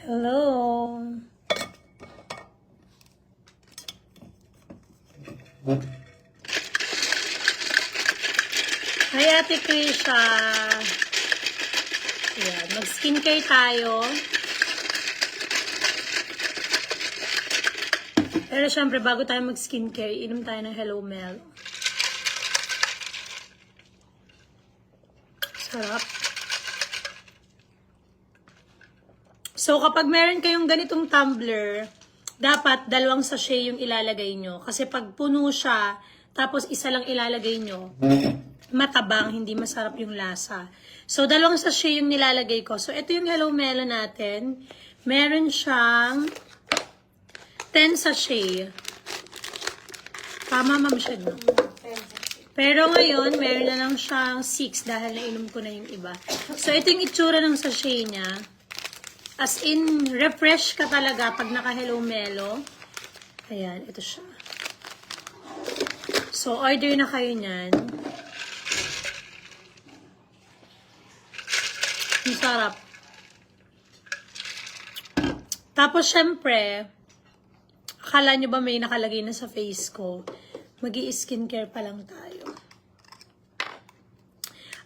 Hello. Hi, Ate Krisha. Ayan, mag-skincare tayo. Pero syempre, bago tayo mag-skincare, inom tayo ng Hello Mel. Sarap. So, kapag meron kayong ganitong tumbler, dapat dalawang sachet yung ilalagay nyo. Kasi pag puno siya, tapos isa lang ilalagay nyo, matabang, hindi masarap yung lasa. So, dalawang sachet yung nilalagay ko. So, ito yung Hello Melo natin. Meron siyang 10 sachet. Tama, Ma'am Shed, no? Pero ngayon, meron na lang siyang 6 dahil nainom ko na yung iba. So, ito yung itsura ng sachet niya. As in, refresh ka talaga pag naka-Hello Melo. Ayan, ito siya. So, order na kayo niyan. Ang sarap. Tapos, syempre, akala nyo ba may nakalagay na sa face ko? Mag-i-skincare pa lang tayo.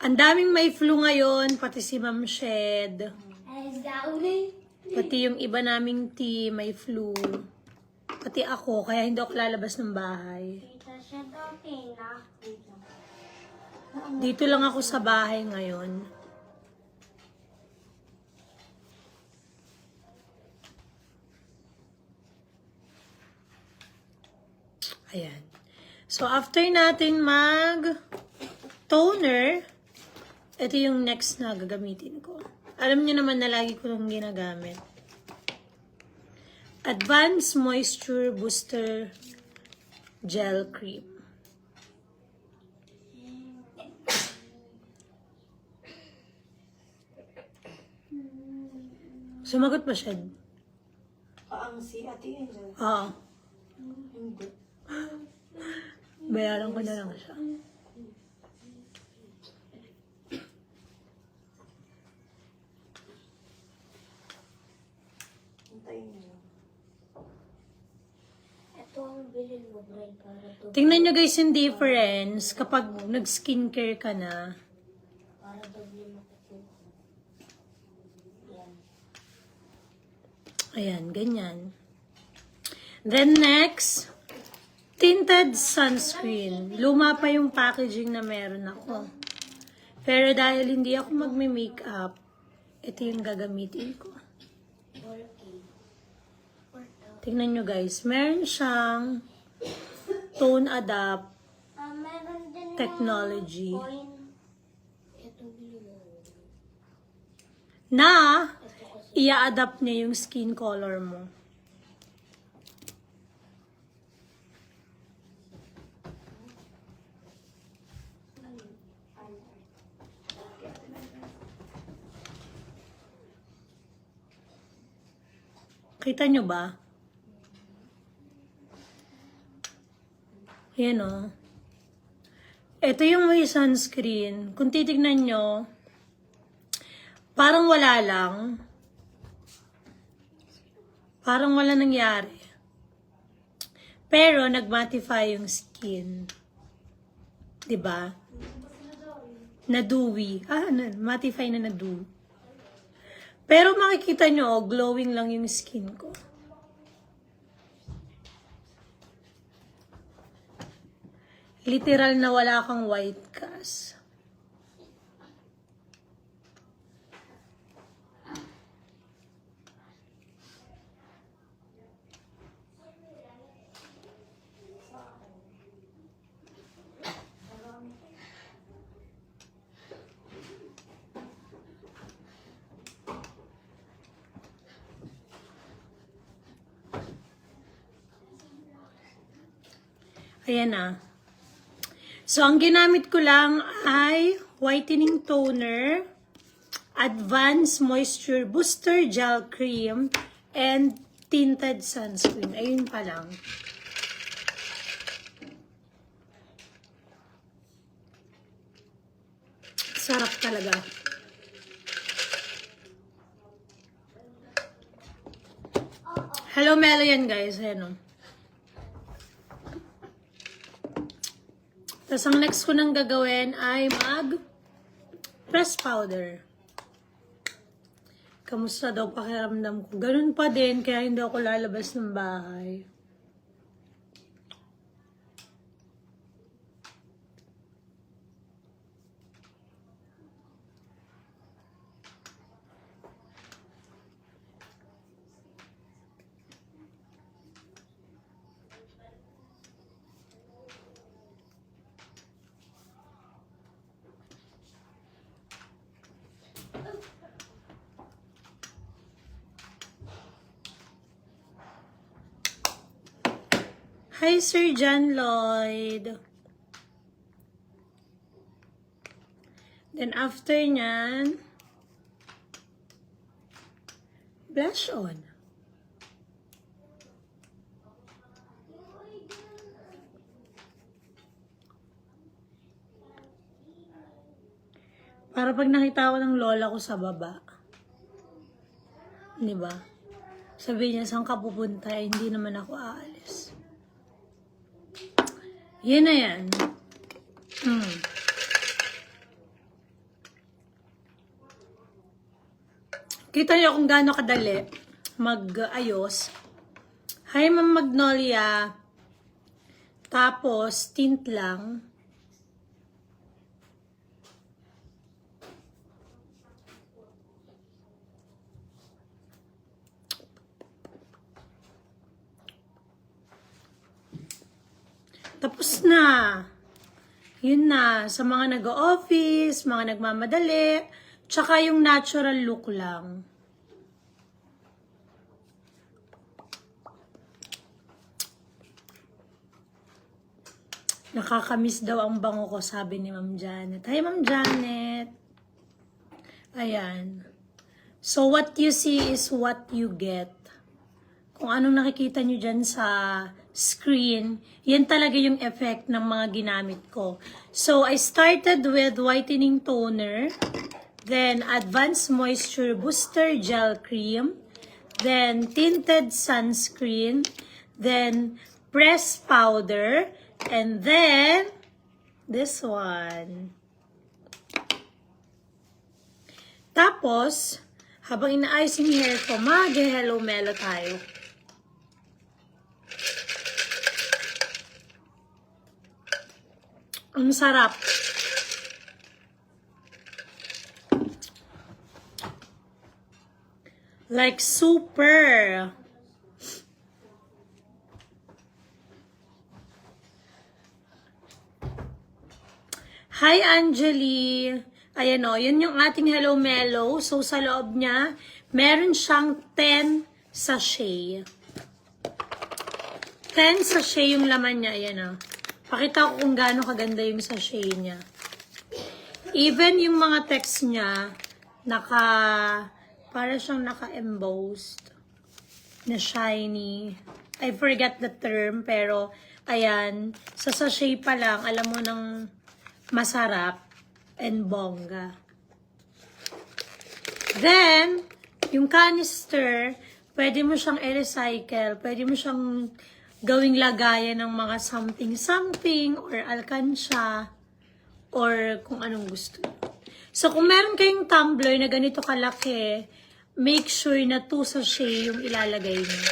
Ang daming may flu ngayon, pati si Ma'am Shed. Pati yung iba naming team may flu. Pati ako, kaya hindi ako lalabas ng bahay. Dito lang ako sa bahay ngayon. Ayan. So, after natin mag-toner, ito yung next na gagamitin ko. Alam niyo naman na lagi ko itong ginagamit. Advanced Moisture Booster Gel Cream. Sumagot ba siya? Ang si Ate Angel. Oo. Hindi. Bayaran ko na lang siya. Hintayin niyo. Ito ang bilhin mo, Brian, para to. Tingnan nyo guys yung difference kapag nag-skincare ka na. Para doble makukuha. Yan. Ayan, ganyan. Then next, tinted sunscreen. Luma pa yung packaging na meron ako. Pero dahil hindi ako magme-makeup, ito yung gagamitin ko. 4K. Tingnan nyo guys, meron siyang tone adapt Meron din technology coin. Ito bilhin mo. na i-adapt niya yung skin color mo. Kita nyo ba? Yan o. Ito yung may sunscreen. Kung titignan nyo, parang wala lang. Parang wala nangyari. Pero nag-mattify yung skin. 'Di ba? Na-dewy. Mattify na na-dewy. Pero makikita nyo, glowing lang yung skin ko. Literal na wala kang white cast. Ayan na. So, ang ginamit ko lang ay whitening toner, advanced moisture booster gel cream, and tinted sunscreen. Ayun pa lang. Sarap talaga. Hello Melo yan guys. Ayan o. Tapos ang next ko nang gagawin ay press powder. Kamusta daw pakiramdam ko? Ganun pa din, kaya hindi ako lalabas ng bahay. Hi, Sir John Lloyd. Then after nyan, blush on. Para pag nakita ko ng lola ko sa baba, di ba? Sabi niya, saan ka pupunta? Eh, hindi naman ako aalis. Yan na yan. Kita niyo kung gaano kadali mag-ayos. Hi, Ma'am Magnolia. Tapos, tint lang. Tapos na. Yun na. Sa mga nag-office, mga nagmamadali, tsaka yung natural look lang. Nakakamiss daw ang bango ko, sabi ni Ma'am Janet. Hi, Ma'am Janet. Ayan. So, what you see is what you get. Kung anong nakikita nyo dyan sa screen, yan talaga yung effect ng mga ginamit ko. So, I started with whitening toner, then advanced moisture booster gel cream, then tinted sunscreen, then press powder, and then this one. Tapos, habang inaayos yung hair ko, mag-hello melo tayo. Ang sarap. Like super. Hi, Angeli. Ayan o, yun yung ating Hello Melo. So, sa loob niya, meron siyang 10 sachet. 10 sachet yung laman niya. Ayan o. Pakita ko kung gaano kaganda yung sachet niya. Even yung mga text niya, para siyang naka-embossed. Na shiny. I forget the term, pero, ayan, sa sachet pa lang, alam mo nang masarap and bongga. Then, yung canister, pwede mo siyang i-recycle, pwede mo siyang gawing lagayan ng mga something or alkansya or kung anong gusto. So, kung meron kayong tumbler na ganito kalaki, make sure na 2 sachet yung ilalagay niyo.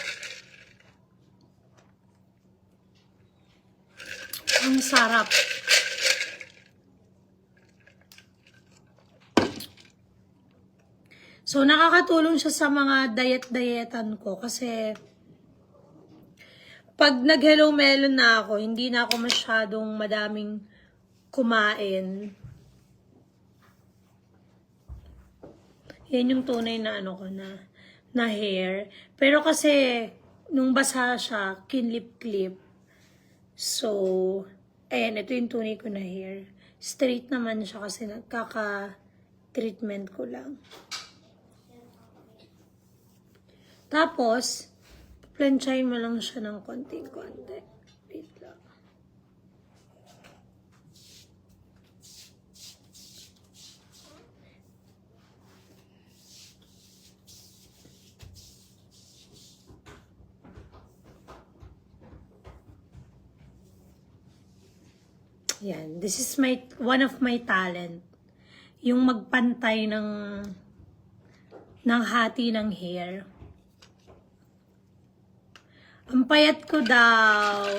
Ang sarap. So, nakakatulong siya sa mga diet-dietan ko kasi pag nag-hello melon na ako, hindi na ako masyadong madaming kumain. Yan yung tunay na ano ko na hair. Pero kasi, nung basa siya, kinlip-clip. So, ayan, ito yung tunay ko na hair. Straight naman siya kasi nagkaka-treatment ko lang. Tapos, planchayin mo lang siya ng konting-konti. Wait lang. Yan. This is one of my talent. Yung magpantay ng hati ng hair. Ang payat ko daw.